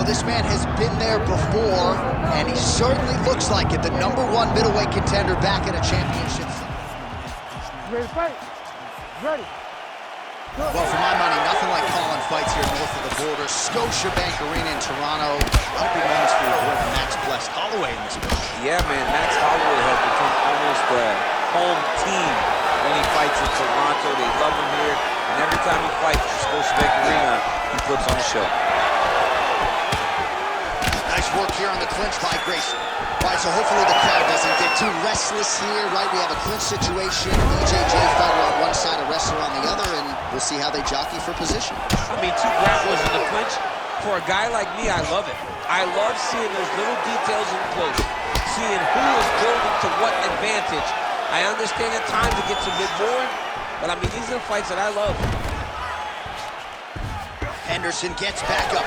this man has been there before, and he certainly looks like it. The #1 middleweight contender back in a championship. Ready to fight? Ready. Well, for my money, nothing like calling fights here north of the border. Scotiabank Arena in Toronto. Happy moments for your boy Max Blessed Holloway in this building. Yeah, man, Max Holloway has become almost a home team when he fights in Toronto. They love him here, and every time he fights at Scotiabank Arena, he puts on a show. Nice work here on the clinch by Gracie. All right, so hopefully the crowd doesn't get too restless here, right? We have a clinch situation. BJJ fighter on one side, a wrestler on the other, and we'll see how they jockey for position. I mean, two grapplers in the clinch. For a guy like me, I love it. I love seeing those little details in close, seeing who is building to what advantage. I understand at times it gets a bit boring, but I mean, these are the fights that I love. Henderson gets back up.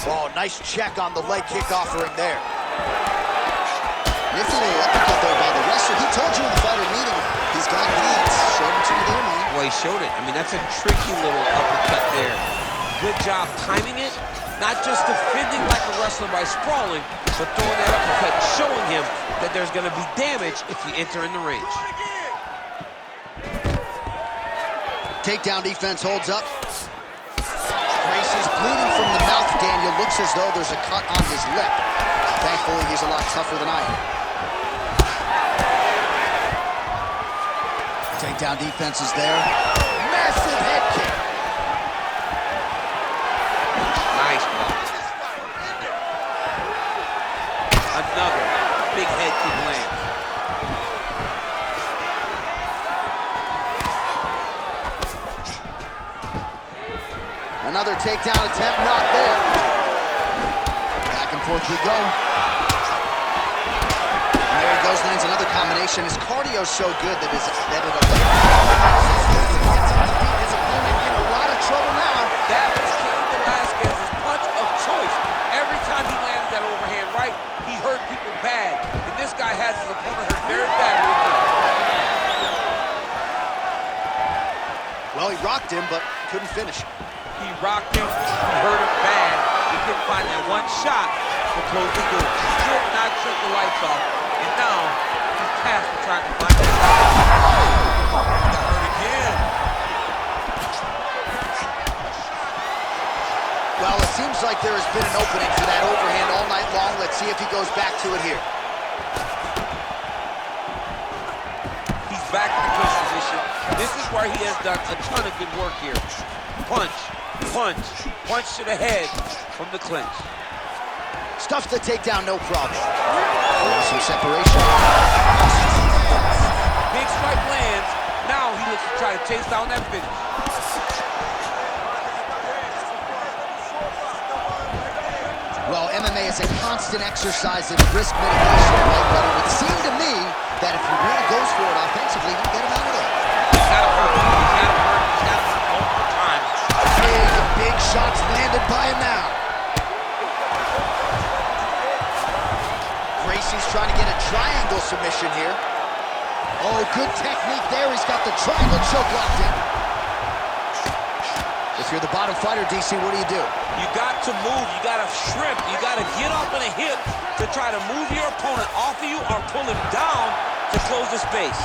Oh, nice check on the leg kick offering there. Nifty little uppercut there by the wrestler. He told you in the fighter meeting he's got leads. Showed him to you there, man. Well, he showed it. I mean, that's a tricky little uppercut there. Good job timing it. Not just defending like a wrestler by sprawling, but throwing that uppercut, showing him that there's going to be damage if you enter in the range. Takedown defense holds up. Gracie's bleeding from the mouth, Daniel. Looks as though there's a cut on his lip. Thankfully, he's a lot tougher than I am. Takedown defense is there. Massive head kick. Nice block. Another big head kick lands. Another takedown attempt, not there. Back and forth we go. And there he goes, lands another combination. His cardio's so good that it'll gets him to beat his opponent in a lot of trouble now. That was Cain Velasquez's punch of choice. Every time he lands that overhand right, he hurt people bad. And this guy has his opponent hurt very bad. Well, he rocked him, but couldn't finish him. He rocked him, he hurt him bad. He couldn't find that one shot to close the door. Did not shut the lights off, and now he's tasked with trying to find that shot. Got hurt again. Well, it seems like there has been an opening for that overhand all night long. Let's see if he goes back to it here. He's back in the clinch position. This is where he has done a ton of good work here. Punch, punch, punch to the head from the clinch. Stuffs the takedown, no problem. Some separation. Big strike lands. Now he looks to try to chase down that finish. Well, MMA is a constant exercise in risk mitigation, right? But it would seem to me that if he really goes for it offensively, he can get him out of there. He's got to hurt. He's got to hurt. He's got to hurt multiple times. Big shots landed by him now. Gracie's trying to get a triangle submission here. Oh, good technique there. He's got the triangle choke locked in. If you're the bottom fighter, DC, what do? You got to move. You got to shrimp. You got to get off on a hip to try to move your opponent off of you or pull him down to close the space.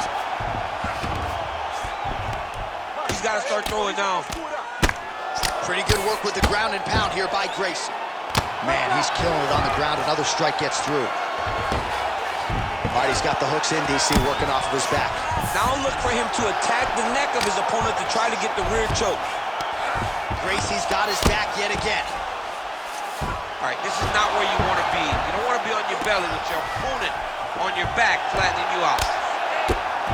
He's got to start throwing down. Pretty good work with the ground and pound here by Gracie. Man, he's killing it on the ground. Another strike gets through. All right, he's got the hooks in, DC, working off of his back. Now look for him to attack the neck of his opponent to try to get the rear choke. Gracie's got his back yet again. All right, this is not where you want to be. You don't want to be on your belly with your opponent on your back, flattening you out.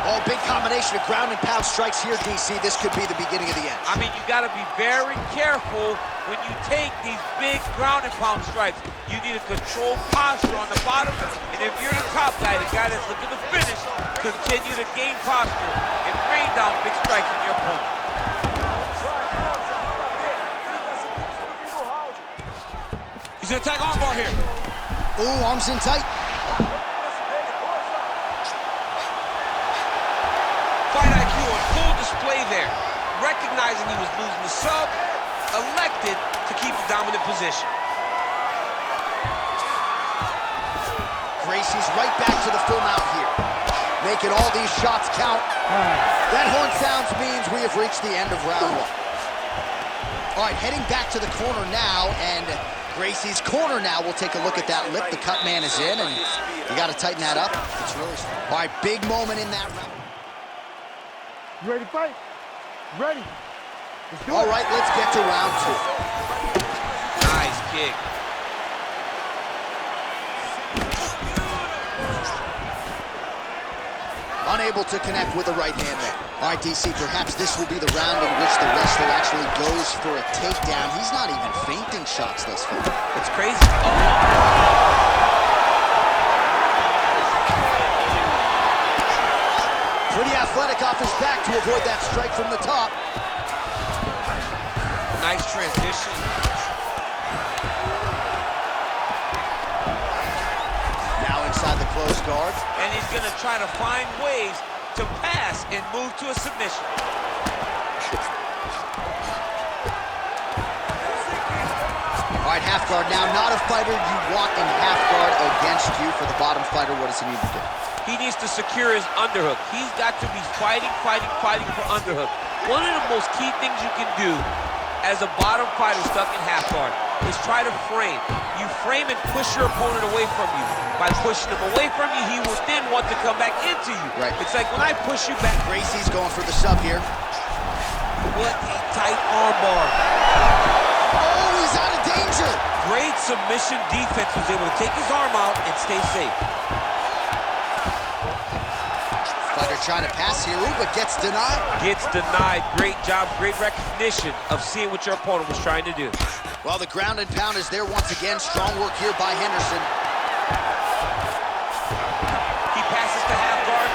Oh, big combination of ground and pound strikes here, DC. This could be the beginning of the end. I mean, you got to be very careful when you take these big ground and pound strikes. You need a controlled posture on the bottom, and if you're the top guy, the guy that's looking to finish, continue to gain posture and rain down big strikes on your opponent. He's gonna attack armbar here. Ooh, arms in tight. Fight IQ on full display there. recognizing he was losing the sub, elected to keep the dominant position. Gracie's right back to the full mount here, making all these shots count. That horn sounds means we have reached the end of round one. All right, heading back to the corner now, and Gracie's corner now. We'll take a look at that lip. The cut man is in, and you got to tighten that up. It's really strong. All right, big moment in that round. You ready to fight? Ready. Let's do it. All right, let's get to round two. Nice kick. Unable to connect with the right hand there. All right, DC, perhaps this will be the round in which the wrestler actually goes for a takedown. He's not even feinting shots thus far. It's crazy. Pretty athletic off his back to avoid that strike from the top. Nice transition. Now inside the closed guard. And he's going to try to find ways to pass and move to a submission. All right, half guard now. Not a fighter you want in half guard against you. For the bottom fighter, what does he need to do? He needs to secure his underhook. He's got to be fighting for underhook. One of the most key things you can do as a bottom fighter stuck in half guard is try to frame. You frame and push your opponent away from you. By pushing him away from you, he will then want to come back into you. Right. It's like when I push you back. Gracie's going for the sub here. What a tight armbar. Oh, he's out of danger. Great submission defense. Was able to take his arm out and stay safe. Fighter trying to pass here, but gets denied. Gets denied. Great job, great recognition of seeing what your opponent was trying to do. Well, the ground and pound is there once again. Strong work here by Henderson. He passes to half guard.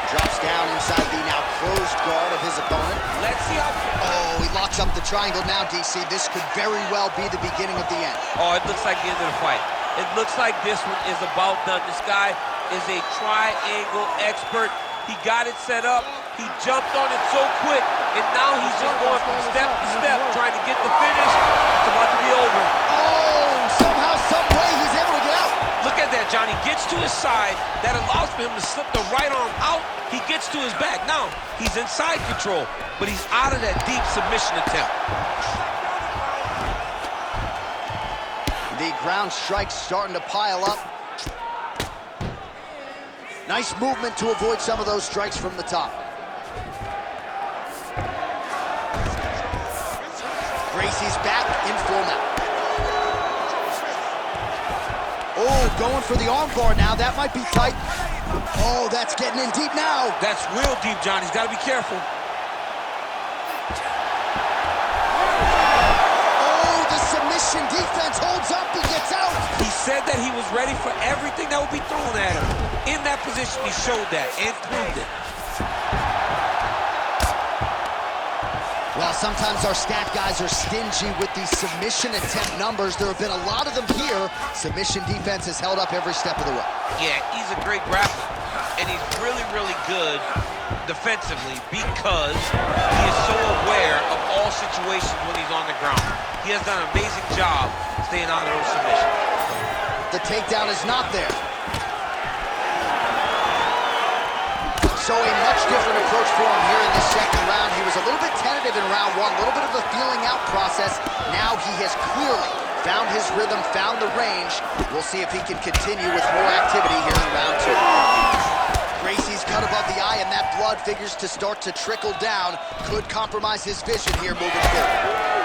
Drops down inside the now closed guard of his opponent. Let's see how... Oh, he locks up the triangle now, DC. This could very well be the beginning of the end. Oh, it looks like the end of the fight. It looks like this one is about done. This guy is a triangle expert. He got it set up. He jumped on it so quick, and now he's just going from step to step, trying to get the finish. It's about to be over. Oh, somehow, some way, he's able to get out. Look at that, Johnny. Gets to his side. That allows for him to slip the right arm out. He gets to his back. Now, he's in side control, but he's out of that deep submission attempt. The ground strikes starting to pile up. Nice movement to avoid some of those strikes from the top. Gracie's back in full mount. Oh, going for the armbar now. That might be tight. Oh, that's getting in deep now. That's real deep, Johnny. He's got to be careful. Oh, the submission defense holds up. He gets out. He said that he was ready for everything that would be thrown at him. In that position, he showed that and proved it. Well, sometimes our stat guys are stingy with these submission attempt numbers. There have been a lot of them here. Submission defense has held up every step of the way. Yeah, he's a great grappler, and he's really, really good defensively because he is so aware of all situations when he's on the ground. He has done an amazing job staying on those submissions. The takedown is not there. So a much different approach for him here in this second round. He was a little bit tentative in round one, a little bit of a feeling out process. Now he has clearly found his rhythm, found the range. We'll see if he can continue with more activity here in round two. Gracie's cut above the eye, and that blood figures to start to trickle down. Could compromise his vision here moving forward.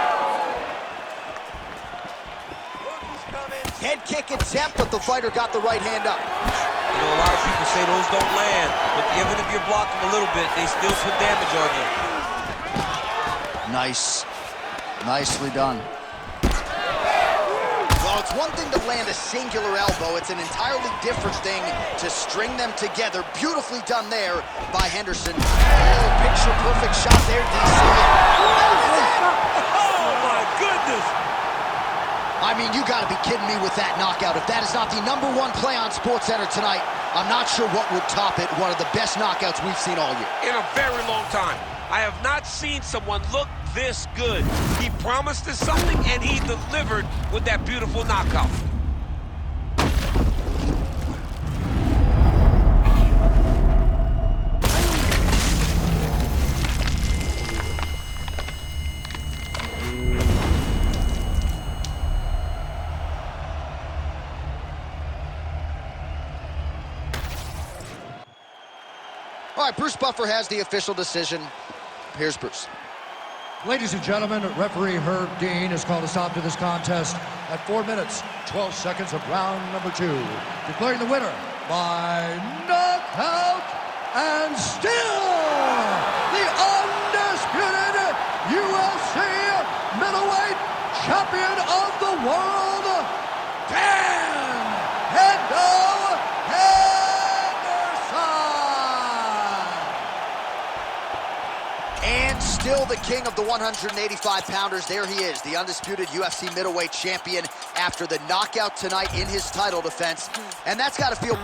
Head kick attempt, but the fighter got the right hand up. You know, a lot of people say those don't land, but even if you're blocking a little bit, they still put damage on you. Nice. Nicely done. Well, it's one thing to land a singular elbow. It's an entirely different thing to string them together. Beautifully done there by Henderson. Oh, picture-perfect shot there, DC. Oh, my goodness. I mean, you gotta be kidding me with that knockout. If that is not the #1 play on SportsCenter tonight, I'm not sure what would top it. One of the best knockouts we've seen all year. In a very long time. I have not seen someone look this good. He promised us something, and he delivered with that beautiful knockout. All right, Bruce Buffer has the official decision. Here's Bruce. Ladies and gentlemen, referee Herb Dean has called a stop to this contest at 4 minutes, 12 seconds of round number 2, declaring the winner by knockout and still the undisputed UFC middleweight champion of the world, Dan Henderson. And still the king of the 185-pounders. There he is, the undisputed UFC middleweight champion after the knockout tonight in his title defense. And that's got to feel